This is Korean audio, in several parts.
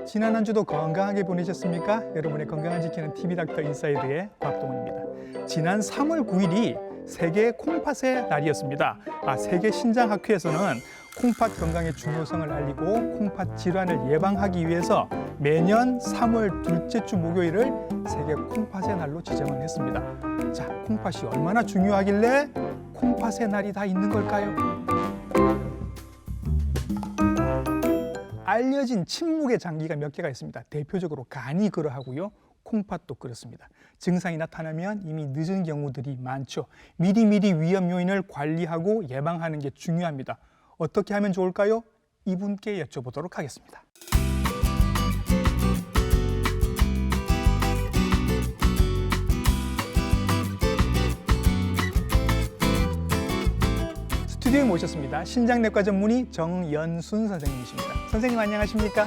지난 한 주도 건강하게 보내셨습니까? 여러분의 건강을 지키는 TV 닥터 인사이드의 곽동원입니다. 지난 3월 9일이 세계 콩팥의 날이었습니다. 세계 신장학회에서는 콩팥 건강의 중요성을 알리고 콩팥 질환을 예방하기 위해서 매년 3월 둘째 주 목요일을 세계 콩팥의 날로 지정을 했습니다. 자, 콩팥이 얼마나 중요하길래 콩팥의 날이 다 있는 걸까요? 알려진 침묵의 장기가 몇 개가 있습니다. 대표적으로 간이 그러하고요. 콩팥도 그렇습니다. 증상이 나타나면 이미 늦은 경우들이 많죠. 미리미리 위험 요인을 관리하고 예방하는 게 중요합니다. 어떻게 하면 좋을까요? 이분께 여쭤보도록 하겠습니다. 스튜디오에 모셨습니다. 신장내과 전문의 정연순 선생님이십니다. 선생님 안녕하십니까?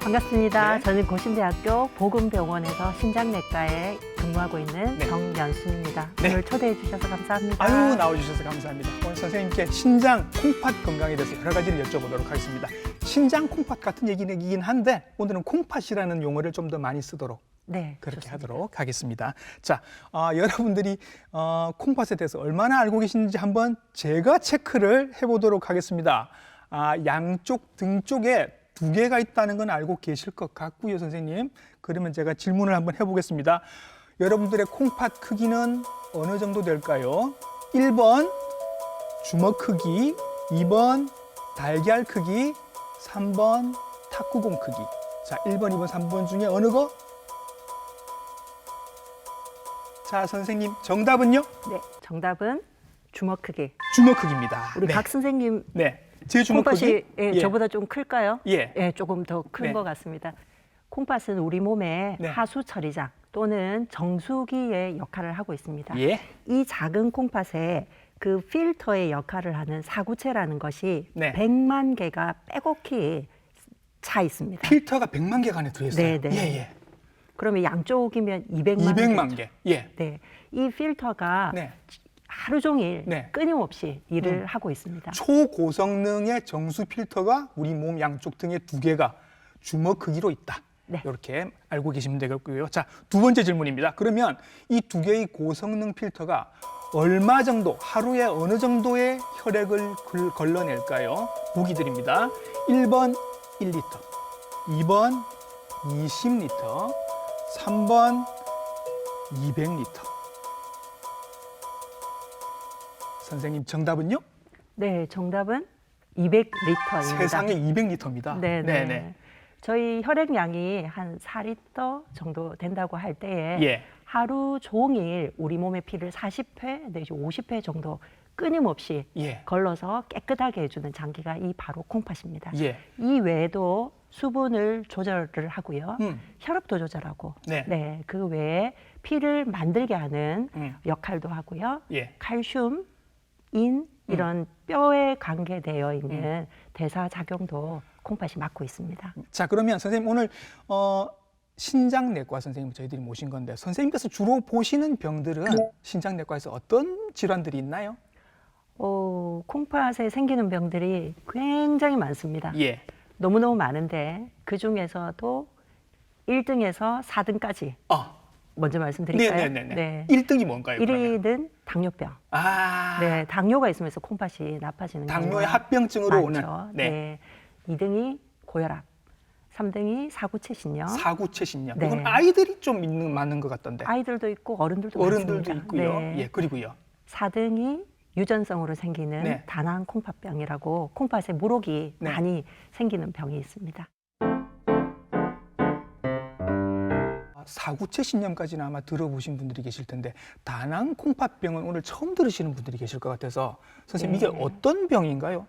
반갑습니다. 네. 저는 고신대학교 보건병원에서 신장내과에 근무하고 있는 네. 정연순입니다. 네. 오늘 초대해 주셔서 감사합니다. 아유, 나와주셔서 감사합니다. 오늘 선생님께 신장 콩팥 건강에 대해서 여러 가지를 여쭤보도록 하겠습니다. 신장 콩팥 같은 얘기긴 한데 오늘은 콩팥이라는 용어를 좀 더 많이 쓰도록 네, 그렇게 좋습니다. 하도록 하겠습니다. 자, 여러분들이 콩팥에 대해서 얼마나 알고 계시는지 한번 제가 체크를 해보도록 하겠습니다. 양쪽 등 쪽에 두 개가 있다는 건 알고 계실 것 같고요, 선생님. 그러면 제가 질문을 한번 해보겠습니다. 여러분들의 콩팥 크기는 어느 정도 될까요? 1번 주먹 크기, 2번 달걀 크기, 3번 탁구공 크기. 자, 1번, 2번, 3번 중에 어느 거? 자, 선생님 정답은요? 네, 정답은 주먹 크기. 주먹 크기입니다. 우리 네. 각 선생님 네. 제 주먹 콩팥이 크기? 저보다 좀 클까요? 예. 조금 더 큰 네. 것 같습니다. 콩팥은 우리 몸의 네. 하수 처리장 또는 정수기의 역할을 하고 있습니다. 예. 이 작은 콩팥에 그 필터의 역할을 하는 사구체라는 것이 네. 100만 개가 빼곡히 차 있습니다. 필터가 100만 개가 안에 들어있어요. 네, 네. 예. 그러면 양쪽이면 200만 200만 개죠. 개. 예. 네, 이 필터가 네. 하루 종일 네. 끊임없이 일을 하고 있습니다. 초고성능의 정수 필터가 우리 몸 양쪽 등에 두 개가 주먹 크기로 있다. 네. 이렇게 알고 계시면 되겠고요. 자, 두 번째 질문입니다. 그러면 이 두 개의 고성능 필터가 얼마 정도, 하루에 어느 정도의 혈액을 걸러낼까요? 보기 드립니다. 1번 1리터, 2번 20리터, 3번 200리터. 선생님 정답은요? 네, 정답은 200리터입니다. 세상에 200리터입니다. 네. 저희 혈액량이 한 4리터 정도 된다고 할 때에 예. 하루 종일 우리 몸의 피를 40회 내지 50회 정도 끊임없이 예. 걸러서 깨끗하게 해주는 장기가 이 바로 콩팥입니다. 예. 이 외에도 수분을 조절을 하고요. 음. 혈압도 조절하고 네. 그 외에 피를 만들게 하는 역할도 하고요. 예. 칼슘, 인 이런 뼈에 관계되어 있는 대사 작용도 콩팥이 맡고 있습니다. 자, 그러면 선생님 오늘 신장내과 선생님 저희들이 모신 건데 선생님께서 주로 보시는 병들은 신장내과에서 어떤 질환들이 있나요? 콩팥에 생기는 병들이 굉장히 많습니다. 예. 너무너무 많은데 그 중에서도 1등에서 4등까지 먼저 말씀드릴까요? 네. 1등이 뭔가요? 그러면? 1위는 당뇨병. 네, 당뇨가 있으면서 콩팥이 나빠지는 당뇨의 경우가 합병증으로 많죠. 오는. 네. 2등이 고혈압, 3등이 사구체신염. 사구체신염. 네. 이건 아이들이 좀 많은 것 같던데. 아이들도 있고 어른들도 어른들도 많습니다. 있고요. 네. 예, 그리고요. 4등이 유전성으로 생기는 네. 다낭 콩팥병이라고 콩팥에 물혹이 네. 많이 생기는 병이 있습니다. 사구체신염까지는 아마 들어보신 분들이 계실 텐데 다낭 콩팥병은 오늘 처음 들으시는 분들이 계실 것 같아서 선생님 네. 이게 어떤 병인가요?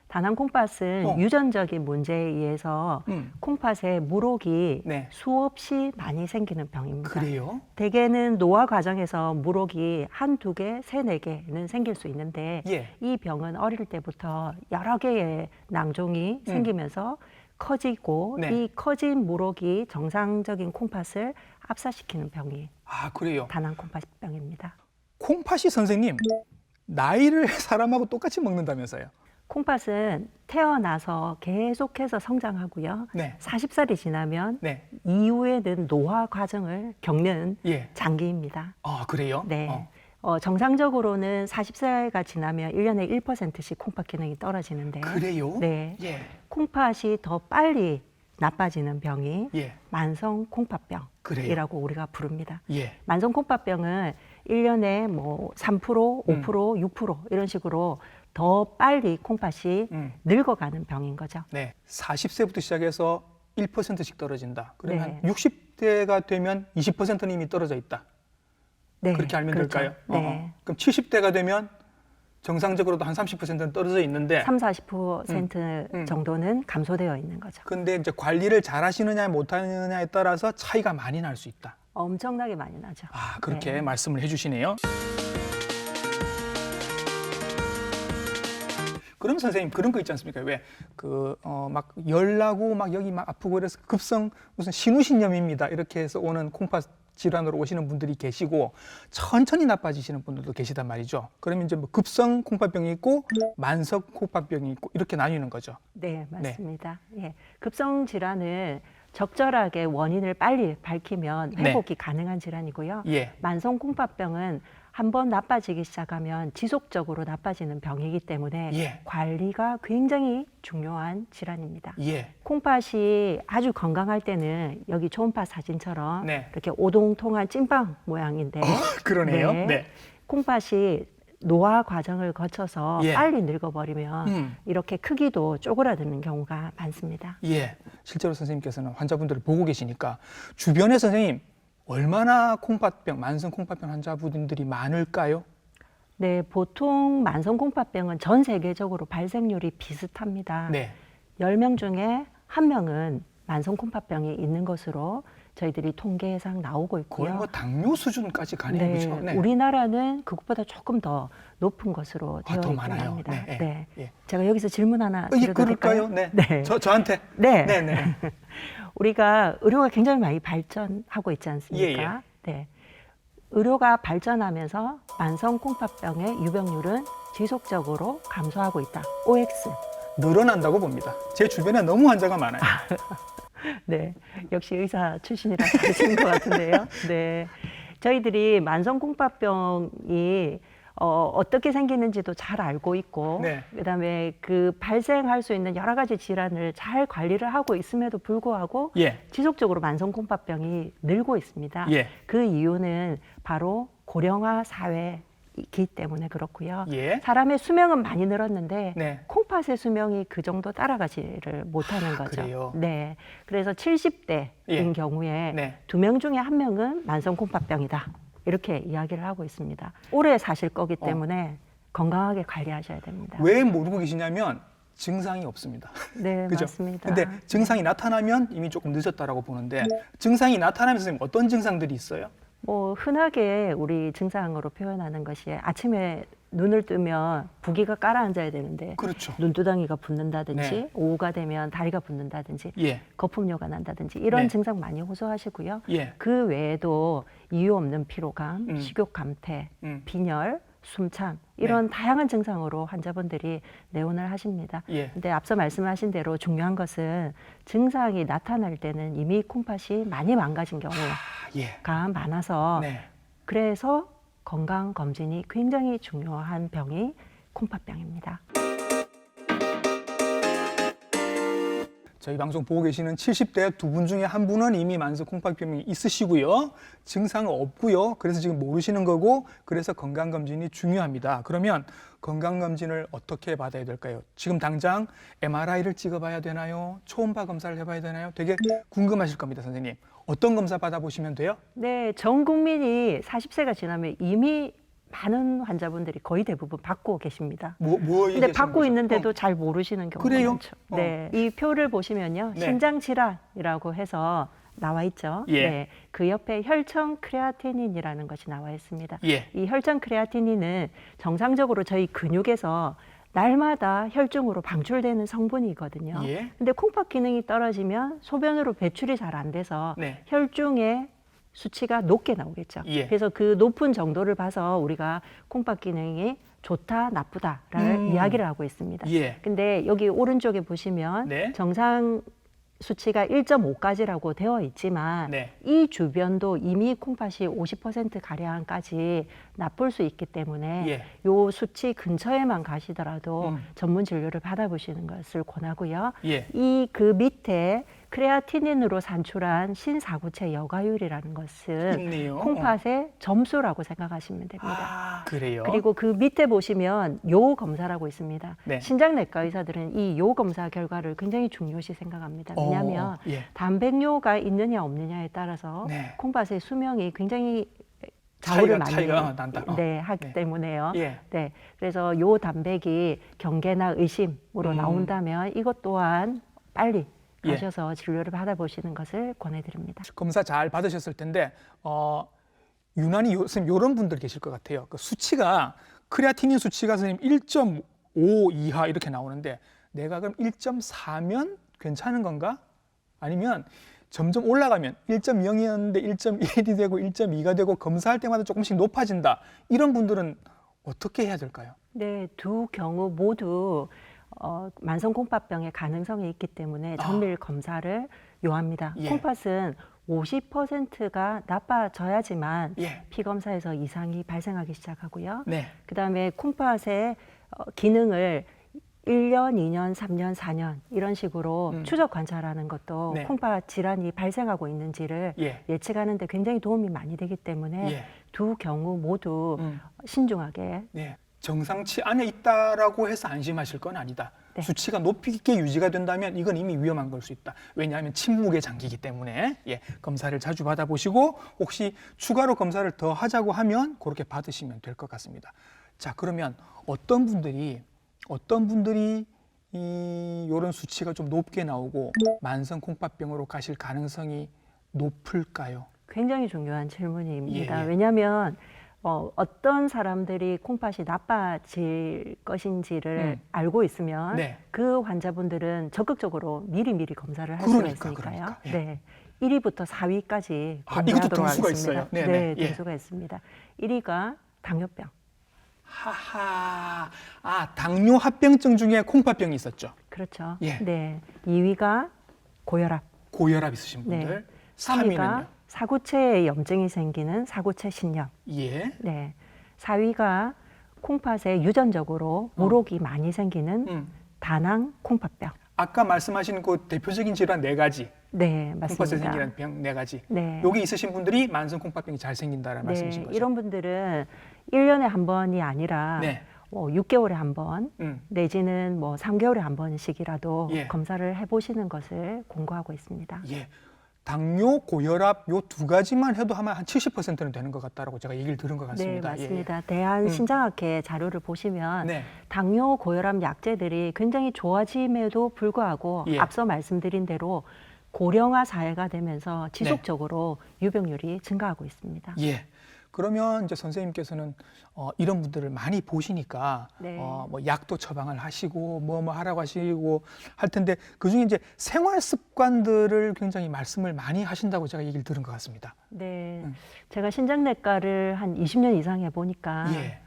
다낭 콩팥은 유전적인 문제에 의해서 콩팥에 물혹이 네. 수없이 많이 생기는 병입니다. 그래요? 대개는 노화 과정에서 물혹이 한두 개, 세네 개는 생길 수 있는데 예. 이 병은 어릴 때부터 여러 개의 낭종이 생기면서 커지고 네. 이 커진 물혹이 정상적인 콩팥을 압사시키는 병이 그래요? 다낭 콩팥병입니다. 콩팥이 선생님 나이를 사람하고 똑같이 먹는다면서요? 콩팥은 태어나서 계속해서 성장하고요. 네. 40살이 지나면 네. 이후에는 노화 과정을 겪는 예. 장기입니다. 아, 그래요? 네. 정상적으로는 40살가 지나면 1년에 1%씩 콩팥 기능이 떨어지는데 그래요? 네. 예. 콩팥이 더 빨리 나빠지는 병이 예. 만성 콩팥병이라고 그래요? 우리가 부릅니다. 예. 만성 콩팥병은 1년에 뭐 3%, 5%, 6% 이런 식으로 더 빨리 콩팥이 늙어가는 병인 거죠. 네. 40세부터 시작해서 1%씩 떨어진다. 그러면 네. 60대가 되면 20%는 이미 떨어져 있다. 네, 그렇게 알면 그렇죠. 될까요? 네. 그럼 70대가 되면 정상적으로도 한 30%는 떨어져 있는데 30-40% 정도는 감소되어 있는 거죠. 근데 이제 관리를 잘 하시느냐 못 하느냐에 따라서 차이가 많이 날 수 있다. 엄청나게 많이 나죠. 아, 그렇게 네. 말씀을 해 주시네요. 그럼 선생님 그런 거 있지 않습니까? 왜 그 막 열나고 막 여기 막 아프고 그래서 급성 무슨 신우신염입니다. 이렇게 해서 오는 콩팥 질환으로 오시는 분들이 계시고 천천히 나빠지시는 분들도 계시단 말이죠. 그러면 이제 뭐 급성 콩팥병이 있고 만성 콩팥병이 있고 이렇게 나뉘는 거죠. 네, 맞습니다. 예. 급성 질환은 적절하게 원인을 빨리 밝히면 네. 회복이 가능한 질환이고요. 예. 만성 콩팥병은 한번 나빠지기 시작하면 지속적으로 나빠지는 병이기 때문에 예. 관리가 굉장히 중요한 질환입니다. 예. 콩팥이 아주 건강할 때는 여기 초음파 사진처럼 네. 이렇게 오동통한 찐빵 모양인데 그러네요. 네. 콩팥이 노화 과정을 거쳐서 예. 빨리 늙어버리면 이렇게 크기도 쪼그라드는 경우가 많습니다. 예. 실제로 선생님께서는 환자분들을 보고 계시니까 주변에 선생님 얼마나 콩팥병, 만성 콩팥병 환자분들이 많을까요? 네, 보통 만성 콩팥병은 전 세계적으로 발생률이 비슷합니다. 네. 10명 중에 1명은 만성 콩팥병이 있는 것으로 저희들이 통계상 나오고 있고요. 거의 뭐 당뇨 수준까지 가네요. 네, 그렇죠? 네. 우리나라는 그것보다 조금 더 높은 것으로 되어 더 있긴 많아요. 합니다. 네, 네, 네. 예. 제가 여기서 질문 하나 드려도 그럴까요? 될까요? 네. 네. 저한테. 네. 네, 네. 우리가 의료가 굉장히 많이 발전하고 있지 않습니까? 네. 의료가 발전하면서 만성 콩팥병의 유병률은 지속적으로 감소하고 있다. OX. 늘어난다고 봅니다. 제 주변에 너무 환자가 많아요. 네. 역시 의사 출신이라 잘하시는 것 같은데요. 네. 저희들이 만성 콩팥병이 어떻게 생기는지도 잘 알고 있고, 네. 그다음에 그 발생할 수 있는 여러 가지 질환을 잘 관리를 하고 있음에도 불구하고 예. 지속적으로 만성 콩팥병이 늘고 있습니다. 예. 그 이유는 바로 고령화 사회이기 때문에 그렇고요. 예. 사람의 수명은 많이 늘었는데 네. 콩팥의 수명이 그 정도 따라가지를 못하는 거죠. 그래요? 네, 그래서 70대인 예. 경우에 네. 2명 중에 1명은 만성 콩팥병이다. 이렇게 이야기를 하고 있습니다. 오래 사실 거기 때문에 건강하게 관리하셔야 됩니다. 왜 모르고 계시냐면 증상이 없습니다. 네, 그죠? 맞습니다. 근데 증상이 나타나면 이미 조금 늦었다라고 보는데 증상이 나타나면서 선생님 어떤 증상들이 있어요? 뭐 흔하게 우리 증상으로 표현하는 것이 아침에 눈을 뜨면 부기가 깔아앉아야 되는데 그렇죠. 눈두덩이가 붓는다든지 네. 오후가 되면 다리가 붓는다든지 예. 거품료가 난다든지 이런 네. 증상 많이 호소하시고요. 예. 그 외에도 이유 없는 피로감, 식욕 감퇴, 음. 빈혈, 숨참 이런 다양한 증상으로 환자분들이 내원을 하십니다. 예. 근데 앞서 말씀하신 대로 중요한 것은 증상이 나타날 때는 이미 콩팥이 많이 망가진 경우가 예. 많아서 네. 그래서 건강 검진이 굉장히 중요한 병이 콩팥병입니다. 저희 방송 보고 계시는 70대 두 분 중에 한 분은 이미 만성 콩팥병이 있으시고요. 증상은 없고요. 그래서 지금 모르시는 거고 그래서 건강검진이 중요합니다. 그러면 건강검진을 어떻게 받아야 될까요? 지금 당장 MRI를 찍어봐야 되나요? 초음파 검사를 해봐야 되나요? 되게 궁금하실 겁니다, 선생님. 어떤 검사 받아보시면 돼요? 네, 전 국민이 40세가 지나면 이미 많은 환자분들이 거의 대부분 받고 계십니다. 뭐 근데 얘기하시는 받고 거죠? 있는데도 잘 모르시는 경우가 그래요? 많죠. 네, 이 표를 보시면요, 네. 신장 질환이라고 해서 나와 있죠. 예. 네, 그 옆에 혈청 크레아티닌이라는 것이 나와 있습니다. 예. 이 혈청 크레아티닌은 정상적으로 저희 근육에서 날마다 혈중으로 방출되는 성분이거든요. 예. 근데 콩팥 기능이 떨어지면 소변으로 배출이 잘 안 돼서 네. 혈중의 수치가 높게 나오겠죠. 예. 그래서 그 높은 정도를 봐서 우리가 콩팥 기능이 좋다, 나쁘다라는 이야기를 하고 있습니다. 예. 근데 여기 오른쪽에 보시면 네. 정상 수치가 1.5까지라고 되어 있지만 네. 이 주변도 이미 콩팥이 50% 가량까지 나쁠 수 있기 때문에 예. 요 수치 근처에만 가시더라도 음. 전문 진료를 받아보시는 것을 권하고요. 예. 이 그 밑에 크레아티닌으로 산출한 신사구체 여과율이라는 것은 있네요. 콩팥의 점수라고 생각하시면 됩니다. 아, 그래요. 그리고 그 밑에 보시면 요 검사라고 있습니다. 네. 신장내과 의사들은 이 요 검사 결과를 굉장히 중요시 생각합니다. 왜냐하면 예. 단백뇨가 있느냐 없느냐에 따라서 네. 콩팥의 수명이 굉장히 좌우를 많이 차이가 난다. 네, 하기 네. 때문에요. 예. 네, 그래서 요 단백이 경계나 의심으로 나온다면 이것 또한 빨리 예. 가셔서 진료를 받아보시는 것을 권해드립니다. 검사 잘 받으셨을 텐데 유난히 요즘 이런 분들 계실 것 같아요. 그 수치가 크레아티닌 수치가 선생님 1.5 이하 이렇게 나오는데 내가 그럼 1.4면 괜찮은 건가? 아니면 점점 올라가면 1.0이었는데 1.1이 되고 1.2가 되고 검사할 때마다 조금씩 높아진다. 이런 분들은 어떻게 해야 될까요? 네, 두 경우 모두 만성 콩팥병의 가능성이 있기 때문에 정밀 검사를 요합니다. 예. 콩팥은 50%가 나빠져야지만 예. 피 검사에서 이상이 발생하기 시작하고요. 네. 그다음에 콩팥의 기능을 1년, 2년, 3년, 4년 이런 식으로 추적 관찰하는 것도 네. 콩팥 질환이 발생하고 있는지를 예. 예측하는 데 굉장히 도움이 많이 되기 때문에 예. 두 경우 모두 신중하게 네. 정상치 안에 있다라고 해서 안심하실 건 아니다. 네. 수치가 높게 유지가 된다면 이건 이미 위험한 걸 수 있다. 왜냐하면 침묵의 장기이기 때문에 검사를 자주 받아보시고 혹시 추가로 검사를 더 하자고 하면 그렇게 받으시면 될 것 같습니다. 자, 그러면 어떤 분들이 이런 수치가 좀 높게 나오고 만성 콩팥병으로 가실 가능성이 높을까요? 굉장히 중요한 질문입니다. 예, 예. 왜냐하면 어떤 사람들이 콩팥이 나빠질 것인지를 알고 있으면 네. 그 환자분들은 적극적으로 미리미리 검사를 할 수가 있으니까요. 그러니까, 예. 네, 1위부터 4위까지 아, 이것도 공개하도록 등수가 하겠습니다. 있어요? 네, 네, 네. 예. 등수가 있습니다. 1위가 당뇨병. 하하. 아, 당뇨 합병증 중에 콩팥병이 있었죠. 그렇죠. 예. 네, 2위가 고혈압. 고혈압 있으신 분들. 네. 3위는요? 3위가 사구체에 염증이 생기는 사구체 신염. 예. 네. 4위가 콩팥에 유전적으로 물혹이 많이 생기는 다낭 콩팥병. 아까 말씀하신 그 대표적인 질환 4가지. 네, 콩팥에 맞습니다. 생기는 병 4가지. 네. 여기 있으신 분들이 만성 콩팥병이 잘 생긴다라는 네, 말씀이신 거죠. 이런 분들은 1년에 한 번이 아니라 네. 6개월에 한 번, 음. 내지는 3개월에 한 번씩이라도 예. 검사를 해보시는 것을 권고하고 있습니다. 예. 당뇨, 고혈압 요 2가지만 해도 아마 한 70%는 되는 것 같다라고 제가 얘기를 들은 것 네, 같습니다. 맞습니다. 대한신장학회 자료를 보시면 네. 당뇨, 고혈압 약제들이 굉장히 좋아짐에도 불구하고 예. 앞서 말씀드린 대로 고령화 사회가 되면서 지속적으로 유병률이 증가하고 있습니다. 예. 그러면 이제 선생님께서는 이런 분들을 많이 보시니까 네. 뭐 약도 처방을 하시고 뭐 하라고 하시고 할 텐데 그중에 이제 생활 습관들을 굉장히 말씀을 많이 하신다고 제가 얘기를 들은 것 같습니다. 네, 제가 신장내과를 한 20년 이상 해보니까 예.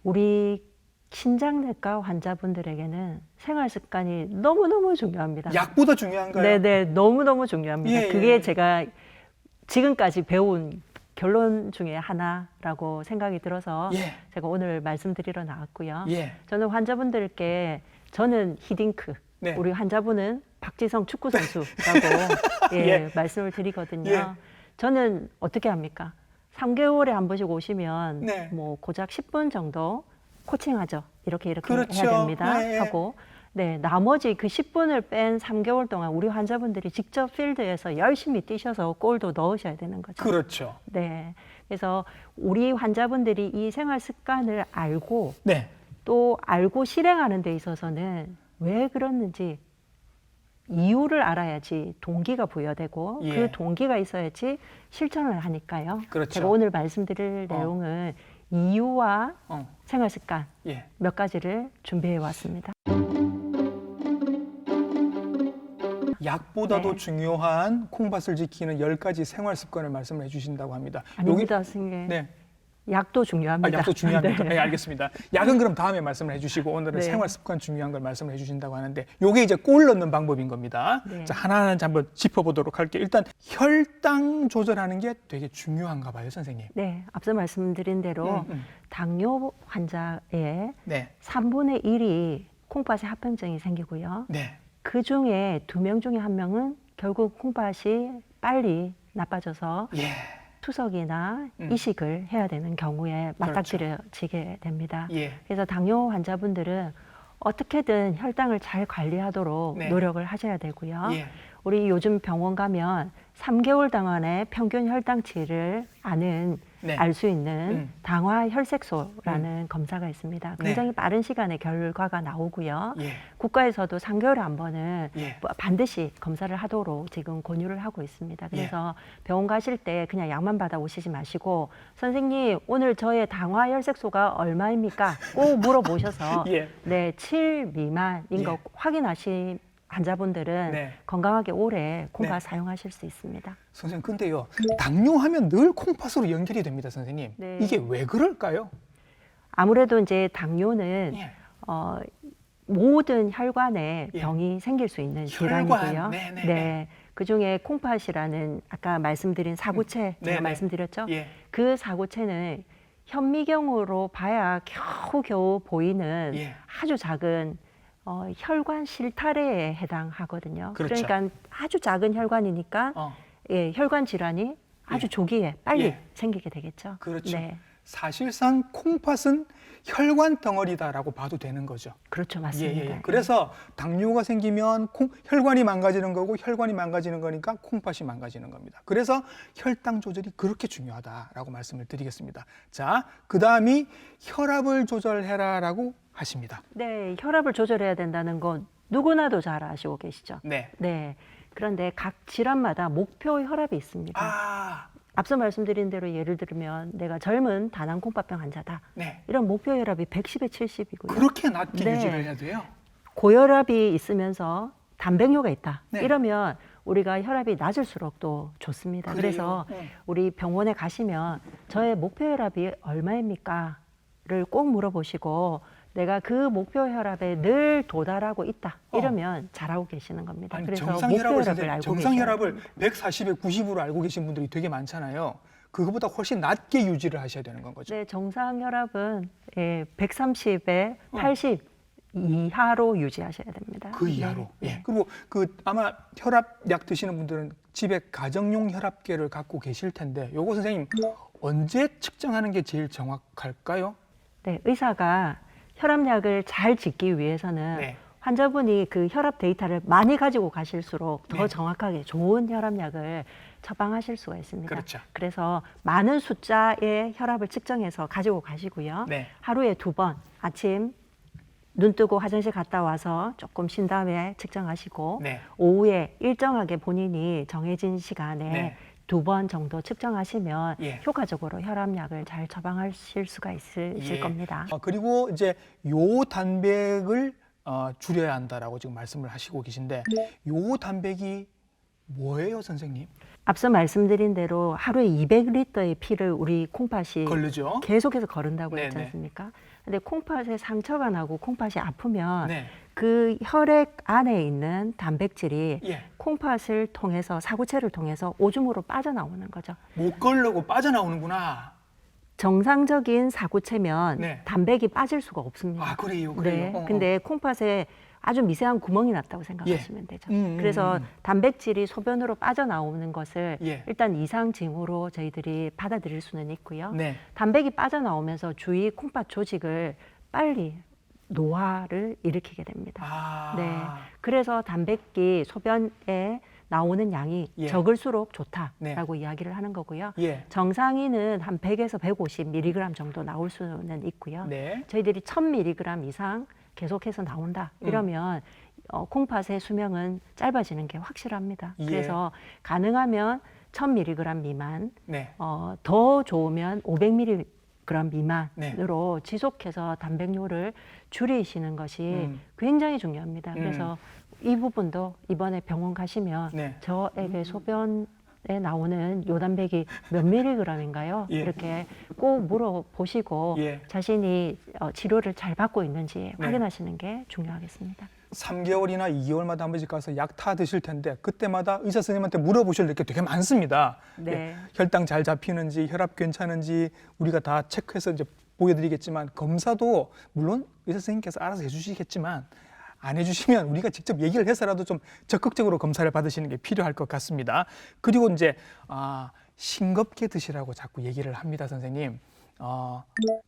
우리 신장내과 환자분들에게는 생활 습관이 너무너무 중요합니다. 약보다 중요한가요? 네네, 너무너무 중요합니다. 예, 예. 그게 제가 지금까지 배운 결론 중에 하나라고 생각이 들어서 예. 제가 오늘 말씀드리러 나왔고요. 예. 저는 환자분들께 저는 히딩크, 네. 우리 환자분은 박지성 축구 선수라고 예. 말씀을 드리거든요. 예. 저는 어떻게 합니까? 3개월에 한 번씩 오시면 네. 뭐 고작 10분 정도 코칭하죠. 이렇게 그렇죠. 해야 됩니다. 네, 예. 하고 네, 나머지 그 10분을 뺀 3개월 동안 우리 환자분들이 직접 필드에서 열심히 뛰셔서 골도 넣으셔야 되는 거죠. 그렇죠. 네. 그래서 우리 환자분들이 이 생활 습관을 알고 네. 또 알고 실행하는 데 있어서는 왜 그렇는지 이유를 알아야지 동기가 부여되고 예. 그 동기가 있어야지 실천을 하니까요. 그렇죠. 제가 오늘 말씀드릴 내용은 이유와 생활 습관 예. 몇 가지를 준비해 왔습니다. 약보다도 네. 중요한 콩팥을 지키는 10가지 생활 습관을 말씀을 해주신다고 합니다. 아닙니다, 선생님. 네. 약도 중요합니다. 약도 중요합니까? 네. 네, 알겠습니다. 약은 그럼 다음에 말씀을 해주시고 오늘은 네. 생활 습관 중요한 걸 말씀을 해주신다고 하는데 요게 이제 꼴 넣는 방법인 겁니다. 네. 자, 하나하나 한번 짚어보도록 할게요. 일단 혈당 조절하는 게 되게 중요한가 봐요, 선생님. 네, 앞서 말씀드린 대로 당뇨 환자의 네, 3분의 1이 콩팥에 합병증이 생기고요. 네, 그 중에 2명 중에 1명은 결국 콩팥이 빨리 나빠져서 예, 투석이나 이식을 해야 되는 경우에 맞닥뜨려지게 됩니다. 예, 그래서 당뇨 환자분들은 어떻게든 혈당을 잘 관리하도록 네. 노력을 하셔야 되고요. 예, 우리 요즘 병원 가면 3개월 동안의 평균 혈당치를 네. 알 수 있는 당화 혈색소라는 검사가 있습니다. 굉장히 네. 빠른 시간에 결과가 나오고요. 예, 국가에서도 3개월에 한 번은 예. 반드시 검사를 하도록 지금 권유를 하고 있습니다. 그래서 병원 가실 때 그냥 약만 받아 오시지 마시고 선생님 오늘 저의 당화 혈색소가 얼마입니까? 꼭 물어보셔서 예. 네, 7 미만인 거 예. 확인하신 환자분들은 네. 건강하게 오래 콩팥 네. 사용하실 수 있습니다. 선생님, 근데요, 당뇨하면 늘 콩팥으로 연결이 됩니다, 선생님. 네. 이게 왜 그럴까요? 아무래도 이제 당뇨는 예. 모든 혈관에 예. 병이 생길 수 있는 혈관, 질환이고요. 네네네. 네, 그 중에 콩팥이라는 아까 말씀드린 사고체 제가 네네. 말씀드렸죠. 예. 그 사고체는 현미경으로 봐야 겨우겨우 보이는 예. 아주 작은 혈관 실타래에 해당하거든요. 그렇죠. 그러니까 아주 작은 혈관이니까 예, 혈관 질환이 아주 예. 조기에 빨리 예. 생기게 되겠죠. 그렇죠. 네, 사실상 콩팥은 혈관 덩어리다라고 봐도 되는 거죠. 그렇죠, 예, 맞습니다. 예, 예. 그래서 당뇨가 생기면 혈관이 망가지는 거고 혈관이 망가지는 거니까 콩팥이 망가지는 겁니다. 그래서 혈당 조절이 그렇게 중요하다라고 말씀을 드리겠습니다. 자, 그 다음이 혈압을 조절해라라고 하십니다. 네, 혈압을 조절해야 된다는 건 누구나도 잘 아시고 계시죠. 네. 네. 그런데 각 질환마다 목표 혈압이 있습니다. 아, 앞서 말씀드린 대로 예를 들면 내가 젊은 다낭 콩팥병 환자다. 네. 이런 목표 혈압이 110에 70이고요. 그렇게 낮게 네. 유지를 해야 돼요? 고혈압이 있으면서 단백뇨가 있다. 네. 이러면 우리가 혈압이 낮을수록 또 좋습니다. 그래요? 그래서 우리 병원에 가시면 저의 목표 혈압이 얼마입니까?를 꼭 물어보시고 내가 그 목표 혈압에 늘 도달하고 있다. 이러면 잘하고 계시는 겁니다. 아니, 그래서 정상 목표 혈압을, 혈압을 알고 정상 계셔야 혈압을 140에 90으로 알고 계신 분들이 되게 많잖아요. 그거보다 훨씬 낮게 유지를 하셔야 되는 건 거죠. 네, 정상 혈압은 130에 80 이하로 유지하셔야 됩니다. 그 이하로. 네. 예. 그리고 아마 혈압약 드시는 분들은 집에 가정용 혈압계를 갖고 계실 텐데, 요거 선생님 언제 측정하는 게 제일 정확할까요? 네, 의사가 혈압약을 잘 짓기 위해서는 네. 환자분이 그 혈압 데이터를 많이 가지고 가실수록 더 네. 정확하게 좋은 혈압약을 처방하실 수가 있습니다. 그렇죠. 그래서 많은 숫자의 혈압을 측정해서 가지고 가시고요. 네. 하루에 2번 아침 눈 뜨고 화장실 갔다 와서 조금 쉰 다음에 측정하시고 네. 오후에 일정하게 본인이 정해진 시간에 네. 2번 정도 측정하시면 예. 효과적으로 혈압약을 잘 처방하실 수가 있으실 예. 겁니다. 그리고 이제 요 단백을 줄여야 한다라고 지금 말씀을 하시고 계신데, 요 단백이 뭐예요, 선생님? 앞서 말씀드린 대로 하루에 200리터의 피를 우리 콩팥이 걸르죠? 계속해서 거른다고 했지 네네. 않습니까? 근데 콩팥에 상처가 나고 콩팥이 아프면 네. 그 혈액 안에 있는 단백질이 예. 콩팥을 통해서 사구체를 통해서 오줌으로 빠져나오는 거죠. 못 걸르고 빠져나오는구나. 정상적인 사구체면 네. 단백이 빠질 수가 없습니다. 아, 그래요, 네. 그래요. 근데 콩팥에 아주 미세한 구멍이 났다고 생각하시면 되죠. 그래서 음. 단백질이 소변으로 빠져나오는 것을 예. 일단 이상 징후로 저희들이 받아들일 수는 있고요. 네. 단백이 빠져나오면서 주위 콩팥 조직을 빨리 노화를 일으키게 됩니다. 아. 네. 그래서 단백이 소변에 나오는 양이 예. 적을수록 좋다라고 이야기를 하는 거고요. 예. 정상인은 한 100에서 150mg 정도 나올 수는 있고요. 네. 저희들이 1000mg 이상 계속해서 나온다 이러면 콩팥의 수명은 짧아지는 게 확실합니다. 예. 그래서 가능하면 1000mg 미만, 네. 더 좋으면 500mg 네. 미만으로 지속해서 단백뇨를 줄이시는 것이 굉장히 중요합니다. 그래서 이 부분도 이번에 병원 가시면 네. 저에게 소변 나오는 요단백이 몇 밀리그램인가요? 예. 이렇게 꼭 물어보시고 예. 자신이 치료를 잘 받고 있는지 네. 확인하시는 게 중요하겠습니다. 3개월이나 2개월마다 한 번씩 가서 약 타 드실 텐데 그때마다 의사 선생님한테 물어보실 게 되게 많습니다. 네. 예, 혈당 잘 잡히는지 혈압 괜찮은지 우리가 다 체크해서 이제 보여드리겠지만 검사도 물론 의사 선생님께서 알아서 해주시겠지만 안 해주시면 우리가 직접 얘기를 해서라도 좀 적극적으로 검사를 받으시는 게 필요할 것 같습니다. 그리고 이제 싱겁게 드시라고 자꾸 얘기를 합니다, 선생님.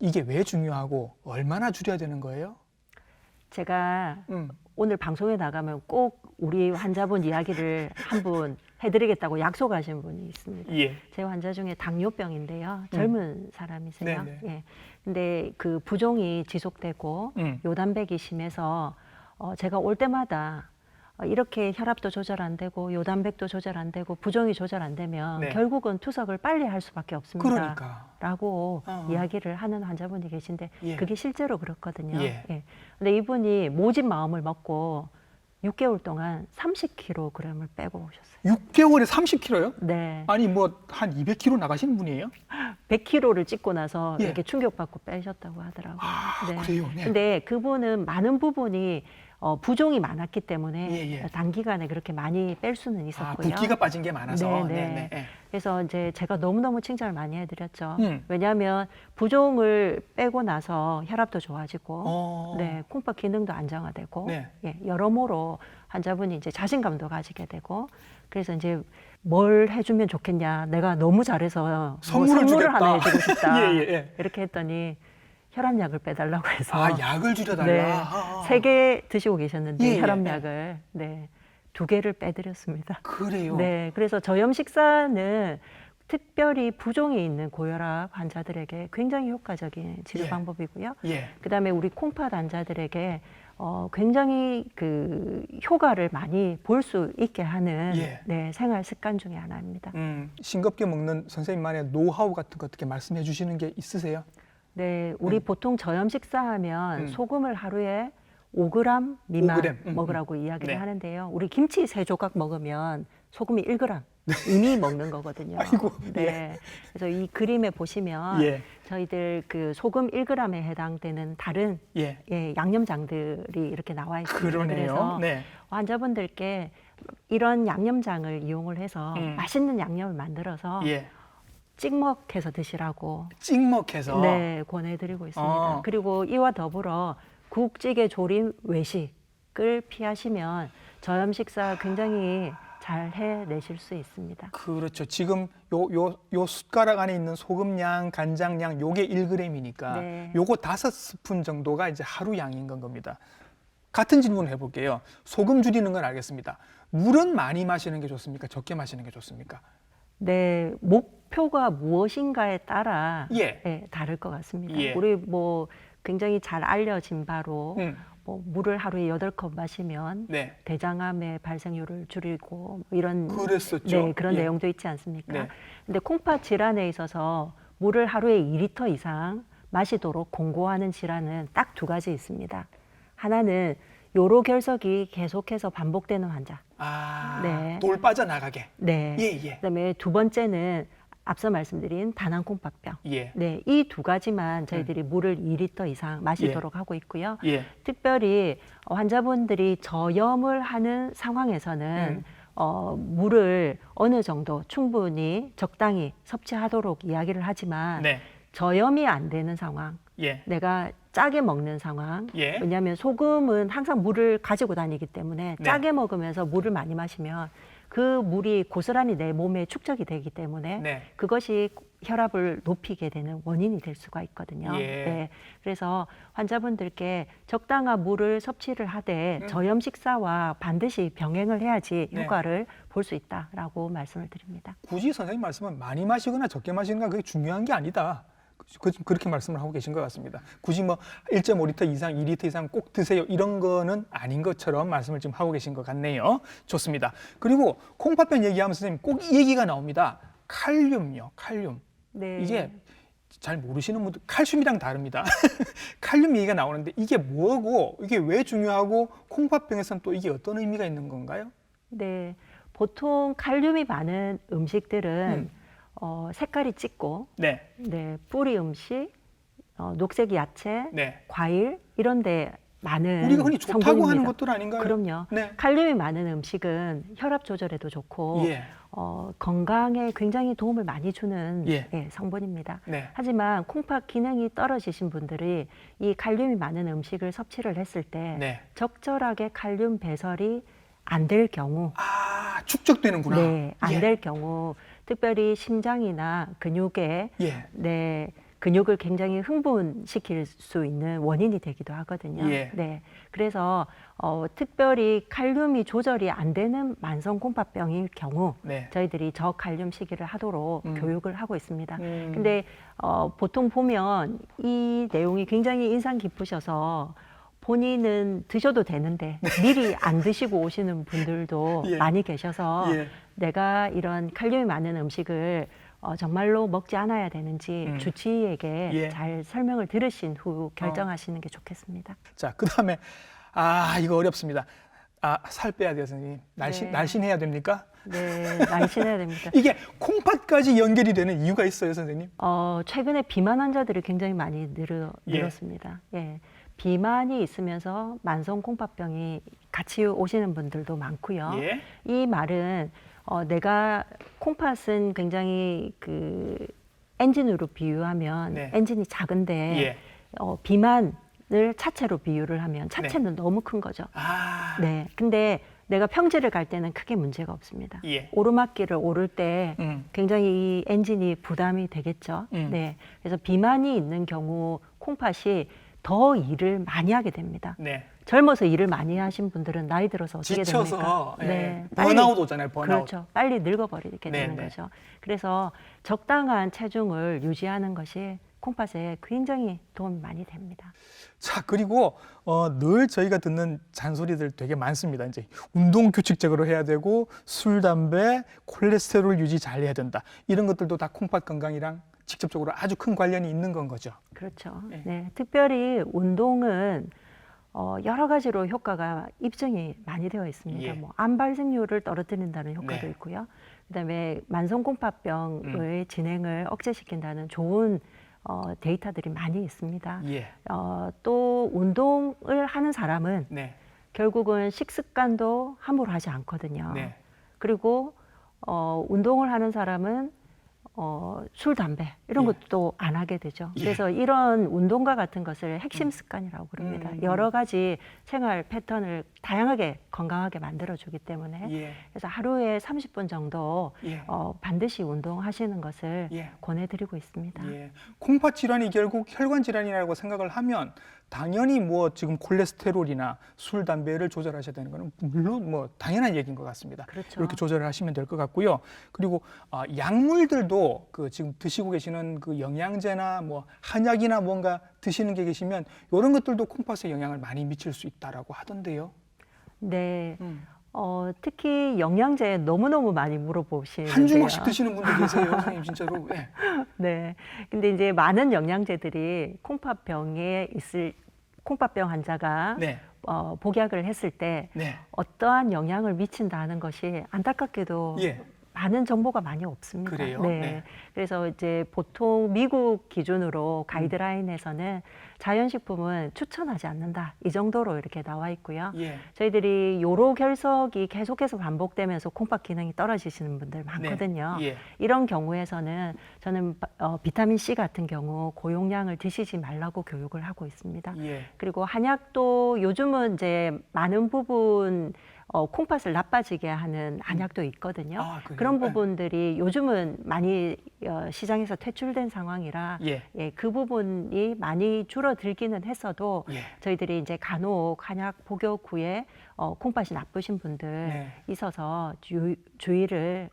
이게 왜 중요하고 얼마나 줄여야 되는 거예요? 제가 음. 오늘 방송에 나가면 꼭 우리 환자분 이야기를 한 분 해드리겠다고 약속하신 분이 있습니다. 예. 제 환자 중에 당뇨병인데요. 젊은 사람이세요. 네네. 예. 근데 그 부종이 지속되고 요단백이 심해서 제가 올 때마다 이렇게 혈압도 조절 안 되고 요단백도 조절 안 되고 부종이 조절 안 되면 네. 결국은 투석을 빨리 할 수밖에 없습니다. 그러니까. 라고 이야기를 하는 환자분이 계신데 예. 그게 실제로 그렇거든요. 예. 예. 근데 이분이 모진 마음을 먹고 6개월 동안 30kg을 빼고 오셨어요. 6개월에 30kg요? 네. 아니 뭐 한 200kg 나가시는 분이에요? 100kg를 찍고 나서 예. 이렇게 충격받고 빼셨다고 하더라고요. 그래요? 네. 근데 그분은 많은 부분이 부종이 많았기 때문에 예. 단기간에 그렇게 많이 뺄 수는 있었고요. 붓기가 빠진 게 많아서. 네. 네. 그래서 이제 제가 너무너무 칭찬을 많이 해드렸죠. 음. 왜냐하면 부종을 빼고 나서 혈압도 좋아지고, 네. 콩팥 기능도 안정화되고, 네. 예, 여러모로 환자분이 이제 자신감도 가지게 되고, 그래서 이제 뭘 해주면 좋겠냐, 내가 너무 잘해서 선물을 주겠다. 하나 해주고 싶다. 예. 이렇게 했더니 혈압약을 빼달라고 해서 약을 줄여달라. 네, 3개 드시고 계셨는데 예. 혈압약을 2개를 빼드렸습니다. 그래요? 네, 그래서 저염 식사는 특별히 부종이 있는 고혈압 환자들에게 굉장히 효과적인 치료 예. 방법이고요. 예. 그다음에 우리 콩팥 환자들에게 굉장히 그 효과를 많이 볼 수 있게 하는 예. 생활 습관 중에 하나입니다. 싱겁게 먹는 선생님만의 노하우 같은 거 어떻게 말씀해 주시는 게 있으세요? 네, 우리 보통 저염 식사하면 소금을 하루에 5g 미만 5g. 먹으라고 이야기를 네. 하는데요. 우리 김치 3조각 먹으면 소금이 1g 이미 먹는 거거든요. 아이고, 네. 그래서 이 그림에 보시면 예. 저희들 그 소금 1g에 해당되는 다른 예. 양념장들이 이렇게 나와 있습니다. 그러네요. 그래서 네. 환자분들께 이런 양념장을 이용을 해서 맛있는 양념을 만들어서 예. 찍먹해서 드시라고 찍먹해서. 권해드리고 있습니다. 어. 그리고 이와 더불어 국, 찌개, 조림, 외식을 피하시면 저염 식사 굉장히 잘 해내실 수 있습니다. 그렇죠. 지금 요 숟가락 안에 있는 소금량, 간장량 요게 1g이니까 네. 요거 5스푼 정도가 이제 하루 양인 건 겁니다. 같은 질문 해볼게요. 소금 줄이는 건 알겠습니다. 물은 많이 마시는 게 좋습니까? 적게 마시는 게 좋습니까? 네, 목표가 무엇인가에 따라 예. 다를 것 같습니다. 예. 우리 뭐 굉장히 잘 알려진 바로 뭐 물을 하루에 8컵 마시면 네. 대장암의 발생률을 줄이고 뭐 이런 그랬었죠. 그런 예. 내용도 있지 않습니까? 네. 근데 콩팥 질환에 있어서 물을 하루에 2리터 이상 마시도록 공고하는 질환은 딱 2가지 있습니다. 하나는 요로 결석이 계속해서 반복되는 환자. 네. 돌 빠져나가게. 네. 예. 그다음에 2번째는 앞서 말씀드린 다낭콩팥병. 예. 네, 이 2가지만 저희들이 물을 2리터 이상 마시도록 하고 있고요. 예. 특별히 환자분들이 저염을 하는 상황에서는 물을 어느 정도 충분히 적당히 섭취하도록 이야기를 하지만 네. 저염이 안 되는 상황, 예. 내가 짜게 먹는 상황. 예. 왜냐하면 소금은 항상 물을 가지고 다니기 때문에 네. 짜게 먹으면서 물을 많이 마시면 그 물이 고스란히 내 몸에 축적이 되기 때문에 네. 그것이 혈압을 높이게 되는 원인이 될 수가 있거든요. 예. 네. 그래서 환자분들께 적당한 물을 섭취를 하되 저염 식사와 반드시 병행을 해야지 네. 효과를 볼 수 있다라고 말씀을 드립니다. 굳이 선생님 말씀은 많이 마시거나 적게 마시는가 그게 중요한 게 아니다. 그렇게 말씀을 하고 계신 것 같습니다. 굳이 뭐 1.5리터 이상, 2리터 이상 꼭 드세요 이런 거는 아닌 것처럼 말씀을 지금 하고 계신 것 같네요. 좋습니다. 그리고 콩팥병 얘기하면 선생님 꼭 이 얘기가 나옵니다. 칼륨요, 칼륨. 네. 이게 잘 모르시는 분들 칼슘이랑 다릅니다. 칼륨 얘기가 나오는데 이게 뭐고 이게 왜 중요하고 콩팥병에서는 또 이게 어떤 의미가 있는 건가요? 네. 보통 칼륨이 많은 음식들은 음. 색깔이 짙고, 네. 네, 뿌리 음식, 녹색 야채, 네. 과일 이런데 많은 우리가 흔히 좋다고 성분입니다. 하는 것들 아닌가요? 그럼요. 네. 칼륨이 많은 음식은 혈압 조절에도 좋고 예. 건강에 굉장히 도움을 많이 주는 예. 성분입니다. 네. 하지만 콩팥 기능이 떨어지신 분들이 이 칼륨이 많은 음식을 섭취를 했을 때 네. 적절하게 칼륨 배설이 안 될 경우, 아, 축적되는구나. 네, 안 예. 될 경우, 특별히 심장이나 근육에 예. 네, 근육을 굉장히 흥분시킬 수 있는 원인이 되기도 하거든요. 예. 네, 그래서 특별히 칼륨이 조절이 안 되는 만성 콩팥병일 경우 네. 저희들이 저칼륨 식이를 하도록 교육을 하고 있습니다. 음. 근데 보통 보면 이 내용이 굉장히 인상 깊으셔서 본인은 드셔도 되는데 미리 안 드시고 오시는 분들도 예. 많이 계셔서 예. 내가 이런 칼륨이 많은 음식을 정말로 먹지 않아야 되는지 주치의에게 예. 잘 설명을 들으신 후 결정하시는 게 좋겠습니다. 자, 그다음에 이거 어렵습니다. 살 빼야 돼요, 선생님. 날씬해야 됩니까? 네, 날씬해야 됩니다. 이게 콩팥까지 연결이 되는 이유가 있어요, 선생님? 최근에 비만 환자들이 굉장히 많이 예. 늘었습니다. 예. 비만이 있으면서 만성 콩팥병이 같이 오시는 분들도 많고요. 예. 이 말은 내가 콩팥은 굉장히 그 엔진으로 비유하면 네. 엔진이 작은데 예. 비만을 차체로 비유를 하면 차체는 너무 큰 거죠. 네. 근데 내가 평지를 갈 때는 크게 문제가 없습니다. 예. 오르막길을 오를 때 굉장히 이 엔진이 부담이 되겠죠. 네. 그래서 비만이 있는 경우 콩팥이 더 일을 많이 하게 됩니다. 네. 젊어서 일을 많이 하신 분들은 나이 들어서 어떻게 지쳐서 됩니까? 예. 번아웃 오잖아요, 번아웃. 그렇죠. 빨리 늙어버리게 네, 되는 네. 거죠. 그래서 적당한 체중을 유지하는 것이 콩팥에 굉장히 도움이 많이 됩니다. 자, 그리고 늘 저희가 듣는 잔소리들 되게 많습니다. 이제 운동 규칙적으로 해야 되고 술, 담배, 콜레스테롤 유지 잘 해야 된다. 이런 것들도 다 콩팥 건강이랑 직접적으로 아주 큰 관련이 있는 건 거죠. 그렇죠. 네. 네. 특별히 운동은 여러 가지로 효과가 입증이 많이 되어 있습니다. 예. 뭐 암 발생률을 떨어뜨린다는 효과도 네. 있고요. 그다음에 만성 콩팥병의 진행을 억제시킨다는 좋은 데이터들이 많이 있습니다. 예. 또 운동을 하는 사람은 네. 결국은 식습관도 함부로 하지 않거든요. 네. 그리고 운동을 하는 사람은 술, 담배 이런 예. 것도 안 하게 되죠. 예. 그래서 이런 운동과 같은 것을 핵심 습관이라고 그럽니다. 여러 가지 생활 패턴을 다양하게 건강하게 만들어주기 때문에 예. 그래서 하루에 30분 정도 예. 반드시 운동하시는 것을 예. 권해드리고 있습니다. 예. 콩팥 질환이 결국 혈관 질환이라고 생각을 하면 당연히 뭐 지금 콜레스테롤이나 술, 담배를 조절하셔야 되는 거는 물론 뭐 당연한 얘기인 것 같습니다. 그렇죠. 이렇게 조절을 하시면 될 것 같고요. 그리고 약물들도 그 지금 드시고 계시는 그 영양제나 뭐 한약이나 뭔가 드시는 게 계시면 이런 것들도 콩팥에 영향을 많이 미칠 수 있다라고 하던데요. 네. 특히 영양제 너무너무 많이 물어보시는데요. 한 주먹씩 드시는 분들 계세요, 선생님 진짜로. 네. 네. 근데 이제 많은 영양제들이 콩팥병 환자가 네. 복약을 했을 때 네. 어떠한 영향을 미친다는 것이 안타깝게도 예. 많은 정보가 많이 없습니다. 그래요? 네. 네. 그래서 이제 보통 미국 기준으로 가이드라인에서는 자연식품은 추천하지 않는다. 이 정도로 이렇게 나와 있고요. 예. 저희들이 요로 결석이 계속해서 반복되면서 콩팥 기능이 떨어지시는 분들 많거든요. 네. 예. 이런 경우에서는 저는 비타민 C 같은 경우 고용량을 드시지 말라고 교육을 하고 있습니다. 예. 그리고 한약도 요즘은 이제 많은 부분 콩팥을 나빠지게 하는 한약도 있거든요. 그래요? 그런 네. 부분들이 요즘은 많이 시장에서 퇴출된 상황이라 예. 그 부분이 많이 줄어들기는 했어도 예. 저희들이 이제 간혹 한약 복용 후에 콩팥이 나쁘신 분들 네. 있어서 주의를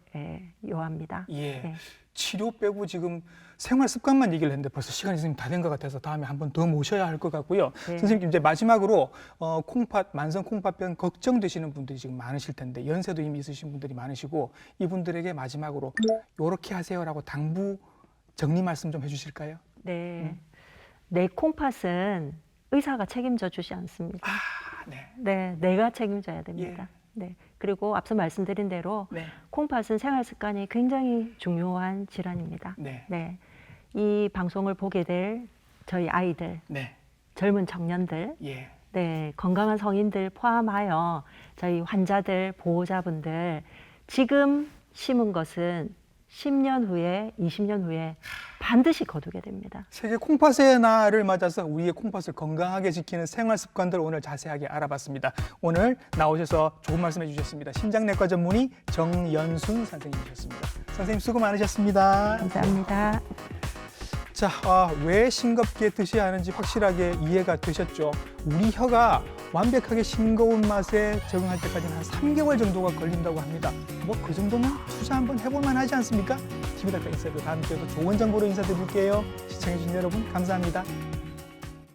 요합니다. 예. 네. 치료 빼고 지금 생활 습관만 얘기를 했는데 벌써 시간이 선생님 다 된 것 같아서 다음에 한 번 더 모셔야 할 것 같고요. 네. 선생님 이제 마지막으로 만성 콩팥병 걱정되시는 분들이 지금 많으실 텐데 연세도 이미 있으신 분들이 많으시고 이분들에게 마지막으로 요렇게 하세요라고 당부 정리 말씀 좀 해주실까요? 네. 내 콩팥은 의사가 책임져 주지 않습니다. 네. 네, 내가 책임져야 됩니다. 네. 그리고 앞서 말씀드린 대로 네. 콩팥은 생활 습관이 굉장히 중요한 질환입니다. 네. 네. 이 방송을 보게 될 저희 아이들, 네. 젊은 청년들, 예. 네, 건강한 성인들 포함하여 저희 환자들, 보호자분들 지금 심은 것은 10년 후에, 20년 후에 반드시 거두게 됩니다. 세계 콩팥의 날을 맞아서 우리의 콩팥을 건강하게 지키는 생활 습관들 오늘 자세하게 알아봤습니다. 오늘 나오셔서 좋은 말씀해 주셨습니다. 심장내과 전문의 정연순 선생님이셨습니다. 선생님 수고 많으셨습니다. 감사합니다. 자, 왜 싱겁게 드셔야 하는지 확실하게 이해가 되셨죠? 우리 혀가 완벽하게 싱거운 맛에 적응할 때까지는 한 3개월 정도가 걸린다고 합니다. 뭐 그 정도면 투자 한번 해볼 만하지 않습니까? TV닥터 인사이드 다음 주에도 좋은 정보로 인사드릴게요. 시청해주신 여러분 감사합니다.